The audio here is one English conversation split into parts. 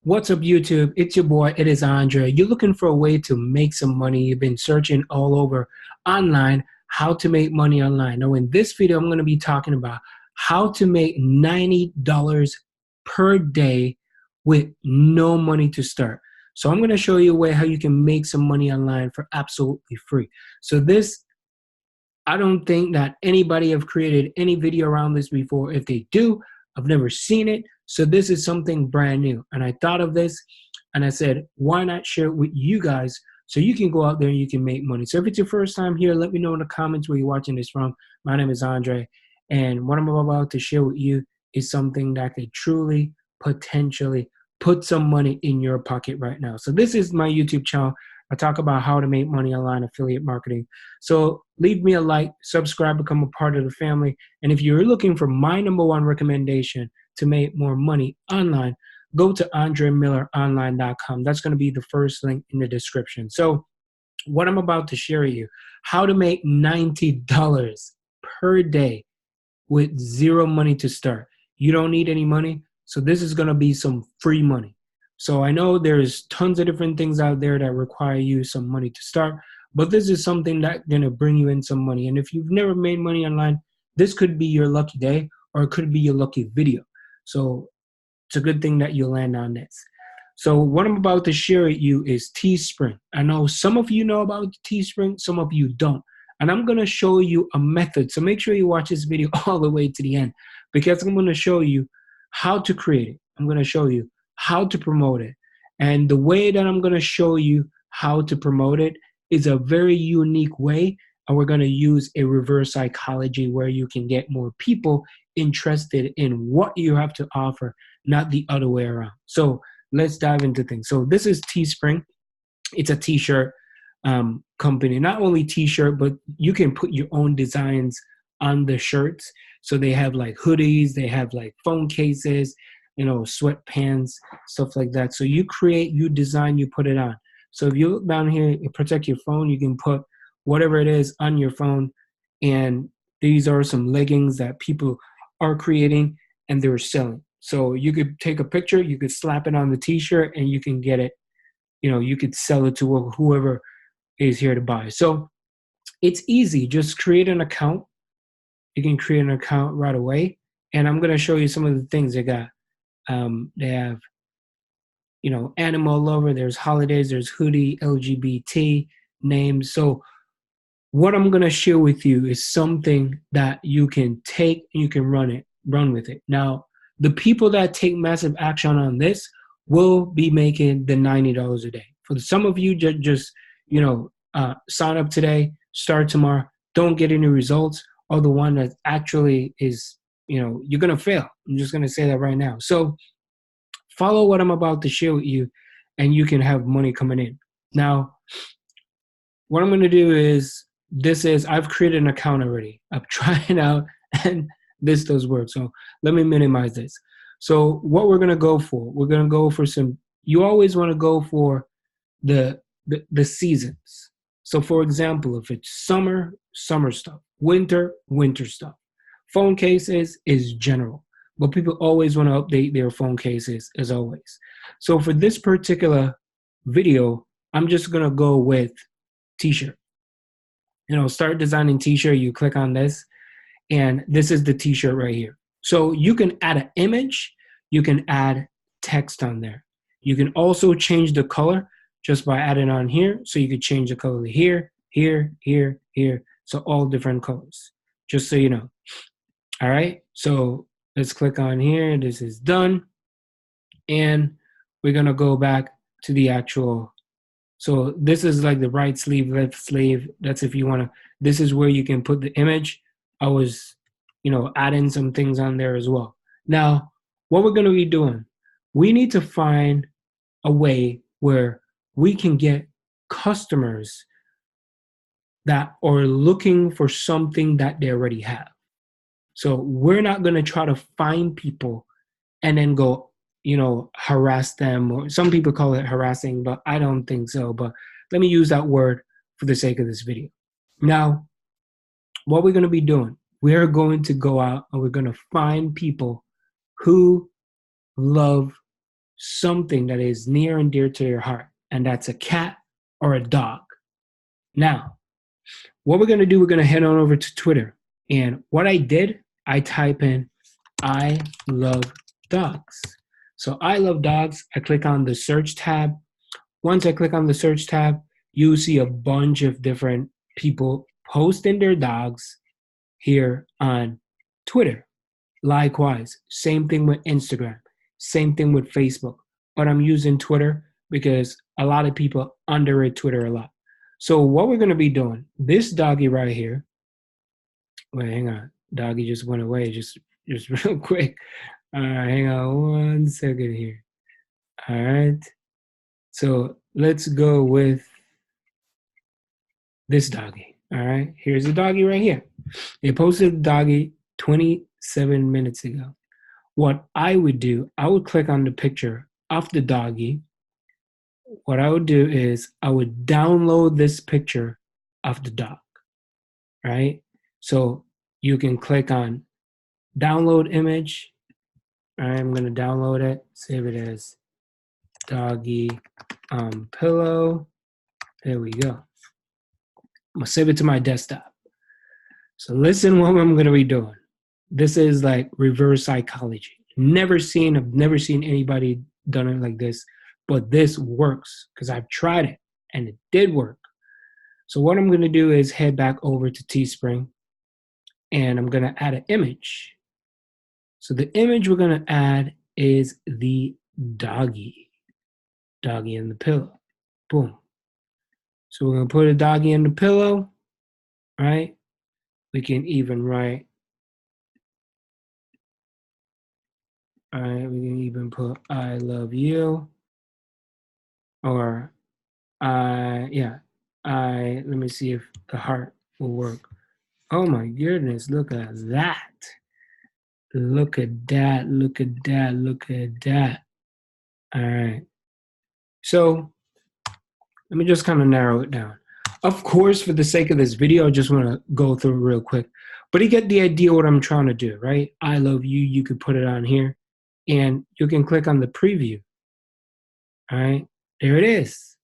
What's up, YouTube? It's your boy, it is Andre. You're looking for a way to make some money. You've been searching all over online, how to make money online. Now, in this video, I'm going to be talking about how to make $90 per day with no money to start. So I'm going to show you a way how you can make some money online for absolutely free. So I don't think that anybody have created any video around this before. If they do, I've never seen it. So this is something brand new. And I thought of this and I said, why not share it with you guys so you can go out there and you can make money. So if it's your first time here, let me know in the comments where you're watching this from. My name is Andre. And what I'm about to share with you is something that could truly, potentially put some money in your pocket right now. So this is my YouTube channel. I talk about how to make money online, affiliate marketing. So leave me a like, subscribe, become a part of the family. And if you're looking for my #1 recommendation to make more money online, go to andremilleronline.com. That's going to be the first link in the description. So what I'm about to share with you, how to make $90 per day with zero money to start. You don't need any money. So this is going to be some free money. So I know there's tons of different things out there that require you some money to start, but this is something that's going to bring you in some money. And if you've never made money online, this could be your lucky day or it could be your lucky video. So it's a good thing that you land on this. So what I'm about to share with you is Teespring. I know some of you know about Teespring, some of you don't. And I'm going to show you a method. So make sure you watch this video all the way to the end because I'm going to show you how to create it. I'm going to show you how to promote it. And the way that I'm going to show you how to promote it is a very unique way. And we're going to use a reverse psychology where you can get more people interested in what you have to offer, not the other way around. So let's dive into things. So this is Teespring. It's a t-shirt company. Not only t-shirt, but you can put your own designs on the shirts. So they have like hoodies, they have like phone cases, sweatpants, stuff like that. So you create, you design, you put it on. So if you look down here, you protect your phone, you can put whatever it is on your phone. And these are some leggings that people are creating and they're selling. So you could take a picture, you could slap it on the t-shirt and you can get it, you could sell it to whoever is here to buy. So it's easy. Just create an account. You can create an account right away. And I'm going to show you some of the things they got. They have, animal lover, there's holidays, there's hoodie, LGBT names. So what I'm going to share with you is something that you can take and you can run with it. Now, the people that take massive action on this will be making the $90 a day. For some of you, just sign up today, start tomorrow, don't get any results, or the one that actually is, you're going to fail. I'm just going to say that right now. So follow what I'm about to share with you and you can have money coming in. Now, what I'm going to do is, I've created an account already. I've tried it out and this does work. So let me minimize this. So what we're going to go for, you always want to go for the seasons. So for example, if it's summer stuff, winter stuff. Phone cases is general, but people always want to update their phone cases as always. So for this particular video, I'm just going to go with t-shirt. Start designing t-shirt, you click on this, and this is the t-shirt right here. So you can add an image, you can add text on there. You can also change the color just by adding on here. So you could change the color here, here, here, here. So all different colors, just so you know. All right, so let's click on here. This is done. And we're gonna go back to the actual. So this is like the right sleeve, left sleeve. That's if you wanna, this is where you can put the image. I was, adding some things on there as well. Now, what we're gonna be doing, we need to find a way where we can get customers that are looking for something that they already have. So we're not gonna try to find people and then go, harass them, or some people call it harassing, but I don't think so. But let me use that word for the sake of this video. Now, what we're going to be doing, we're going to go out and we're going to find people who love something that is near and dear to your heart, and that's a cat or a dog. Now, what we're going to do, we're going to head on over to Twitter. And what I did, I type in, I love dogs. So I love dogs. I click on the search tab. Once I click on the search tab, you see a bunch of different people posting their dogs here on Twitter. Likewise, same thing with Instagram, same thing with Facebook. But I'm using Twitter because a lot of people underrate Twitter a lot. So what we're going to be doing, this doggy right here, wait, hang on. Doggy just went away just real quick. All right, hang on 1 second here. All right. So let's go with this doggy. All right. Here's the doggy right here. They posted the doggy 27 minutes ago. What I would do, I would click on the picture of the doggy. What I would do is I would download this picture of the dog, right? So you can click on download image. All right, I'm going to download it, save it as doggy pillow. There we go. I'm going to save it to my desktop. So listen what I'm going to be doing. This is like reverse psychology. I've never seen anybody done it like this, but this works because I've tried it and it did work. So what I'm going to do is head back over to Teespring and I'm going to add an image. So the image we're going to add is the doggy in the pillow. Boom. So we're going to put a doggy in the pillow, right? We can even write, all right, we can even put I love you, or let me see if the heart will work. Oh my goodness, look at that. Look at that, look at that, look at that. All right. So let me just kind of narrow it down. Of course, for the sake of this video, I just want to go through it real quick. But you get the idea what I'm trying to do, right? I love you. You could put it on here. And you can click on the preview. All right. There it is.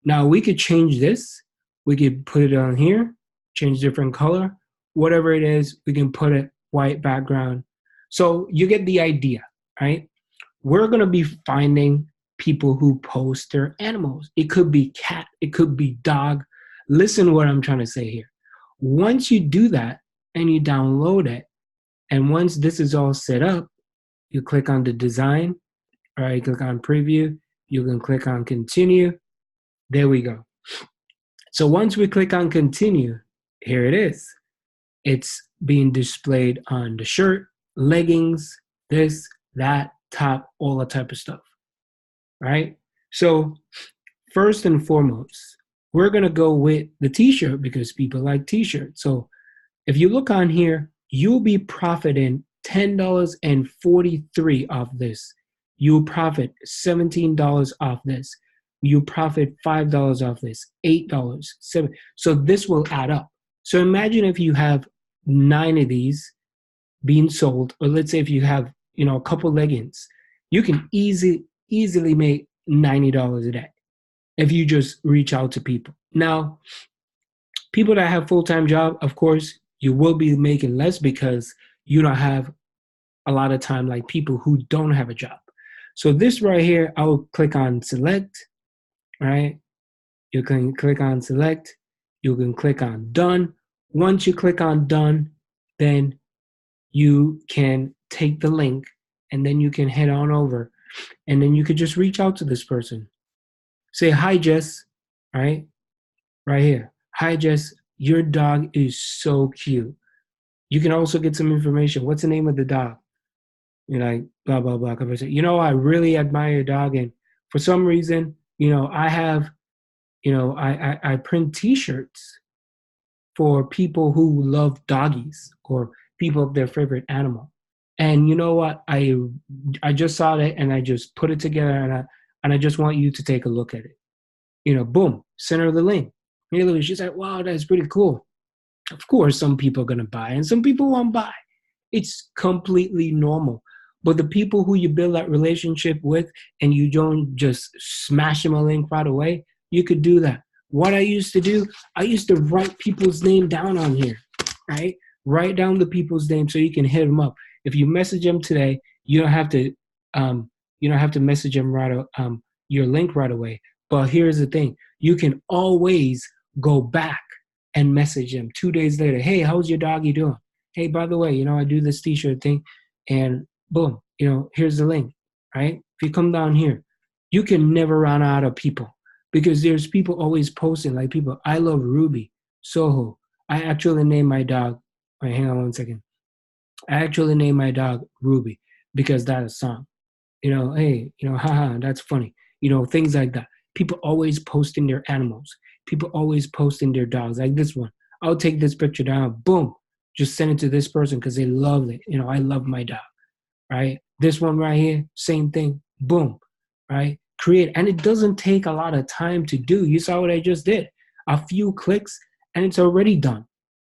Now we could change this. We could put it on here, change different color. Whatever it is, we can put it white background. So you get the idea, right? We're going to be finding people who post their animals. It could be cat, it could be dog. Listen what I'm trying to say here. Once you do that and you download it, and once this is all set up, you click on the design, or you click on preview, you can click on continue. There we go. So once we click on continue, here it is. It's being displayed on the shirt, leggings, this, that, top, all that type of stuff, right? So first and foremost, we're going to go with the t-shirt because people like t-shirts. So if you look on here, you'll be profiting $10.43 off this. You profit $17 off this. You profit $5 off this, $8, $7. So this will add up. So imagine if you have 9 of these being sold, or let's say if you have, a couple leggings, you can easily make $90 a day if you just reach out to people. Now, people that have full-time job, of course, you will be making less because you don't have a lot of time like people who don't have a job. So this right here, I will click on select, right? You can click on select. You can click on done. Once you click on done, then you can take the link and then you can head on over and then you could just reach out to this person. Say, hi, Jess, right? Right here. Hi, Jess, your dog is so cute. You can also get some information. What's the name of the dog? You're like, blah, blah, blah. I really admire your dog. And for some reason, I have, I print t-shirts for people who love doggies or people of their favorite animal. And you know what? I just saw that and I just put it together and I just want you to take a look at it. Boom, send her the link. She's like, wow, that's pretty cool. Of course, some people are going to buy and some people won't buy. It's completely normal. But the people who you build that relationship with and you don't just smash them a link right away, you could do that. What I used to do, I used to write people's name down on here, right? Write down the people's name so you can hit them up. If you message them today, you don't have to message them your link right away. But here's the thing: you can always go back and message them 2 days later. Hey, how's your doggy doing? Hey, by the way, I do this t-shirt thing, and boom, here's the link, right? If you come down here, you can never run out of people because there's people always posting, like people, I love Ruby, Soho. I actually named my dog, wait, hang on one second. I actually named my dog Ruby because that's a song. Hey, haha, that's funny. Things like that. People always posting their animals. People always posting their dogs, like this one. I'll take this picture down, boom, just send it to this person because they love it. I love my dog, right? This one right here, same thing, boom, right? Create, and it doesn't take a lot of time to do. You saw what I just did. A few clicks, and it's already done.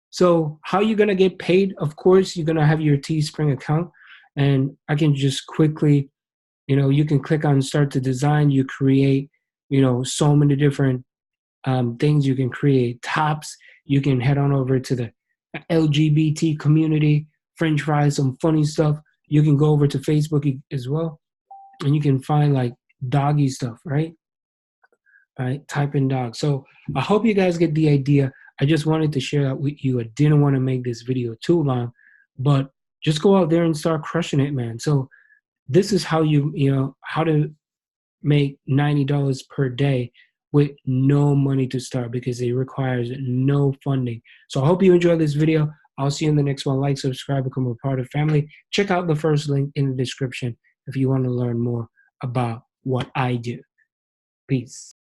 So how you going to get paid? Of course, you're going to have your Teespring account, and I can just quickly, you can click on start to design. You create, so many different things you can create. Tops, you can head on over to the LGBT community, French fries, some funny stuff. You can go over to Facebook as well, and you can find like doggy stuff, right? All right, type in dog. So I hope you guys get the idea. I just wanted to share that with you. I didn't want to make this video too long, but just go out there and start crushing it, man. So this is how how to make $90 per day with no money to start, because it requires no funding. So I hope you enjoyed this video. I'll see you in the next one. Like, subscribe, become a part of the family. Check out the first link in the description if you want to learn more about what I do. Peace.